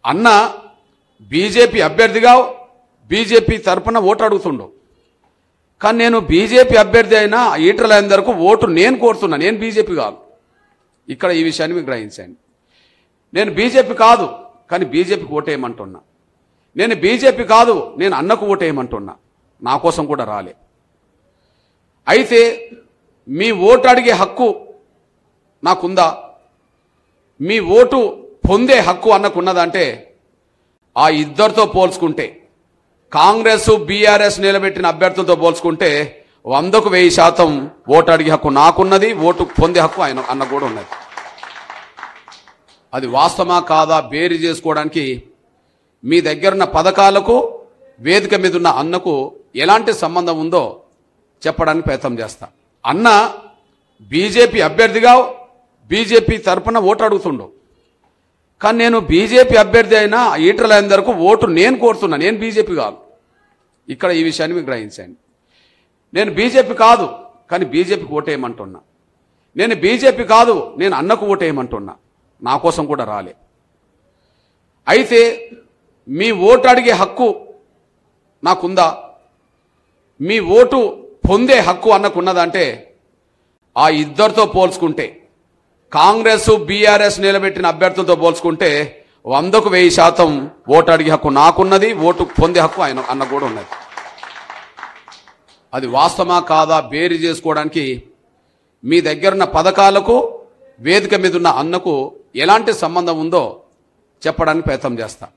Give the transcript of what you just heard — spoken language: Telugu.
అన్న బీజేపీ అభ్యర్థిగా బీజేపీ తరపున ఓటు అడుగుతుండు. కానీ నేను బీజేపీ అభ్యర్థి అయినా ఈటలందరికీ ఓటు నేను కోరుతున్నా, నేను బీజేపీ కాదు. ఇక్కడ ఈ విషయాన్ని మీకు గ్రహించండి. నేను బీజేపీ కాదు కానీ బీజేపీకి ఓటేయమంటున్నా. నేను బీజేపీ కాదు, నేను అన్నకు ఓటేయమంటున్నా. నా కోసం కూడా రాలే. అయితే మీ ఓటు అడిగే హక్కు నాకుందా? మీ ఓటు పొందే హక్కు అన్నకున్నదంటే ఆ ఇద్దరితో పోల్చుకుంటే, కాంగ్రెస్ బీఆర్ఎస్ నిలబెట్టిన అభ్యర్థులతో పోల్చుకుంటే 100కు 1000% ఓటు అడిగే హక్కు నాకున్నది, ఓటు పొందే హక్కు ఆయన అన్న కూడా ఉన్నది. అది వాస్తవమా కాదా బేరీ చేసుకోవడానికి మీ దగ్గరున్న పథకాలకు వేదిక మీద ఉన్న అన్నకు ఎలాంటి సంబంధం ఉందో చెప్పడానికి ప్రయత్నం చేస్తా. అన్న బీజేపీ అభ్యర్థిగా బీజేపీ తరపున ఓటు అడుగుతుండు. కానీ నేను బీజేపీ అభ్యర్థి అయినా ఈటలందరికీ ఓటు నేను కోరుతున్నా, నేను బీజేపీ కాదు. ఇక్కడ ఈ విషయాన్ని మీకు గ్రహించండి. నేను బీజేపీ కాదు కానీ బీజేపీకి ఓటేయమంటున్నా. నేను బీజేపీ కాదు, నేను అన్నకు ఓటేయమంటున్నా. నా కోసం కూడా రాలే. అయితే మీ ఓటు అడిగే హక్కు నాకుందా? మీ ఓటు పొందే హక్కు అన్నకున్నదంటే ఆ ఇద్దరితో పోల్చుకుంటే, కాంగ్రెస్ బీఆర్ఎస్ నిలబెట్టిన అభ్యర్థులతో పోల్చుకుంటే 100కు 1000% ఓటు అడిగే హక్కు నాకున్నది, ఓటు పొందే హక్కు ఆయన అన్న కూడా ఉన్నది. అది వాస్తవమా కాదా బేరీ చేసుకోవడానికి మీ దగ్గరున్న పథకాలకు వేదిక మీద ఉన్న అన్నకు ఎలాంటి సంబంధం ఉందో చెప్పడానికి ప్రయత్నం చేస్తా.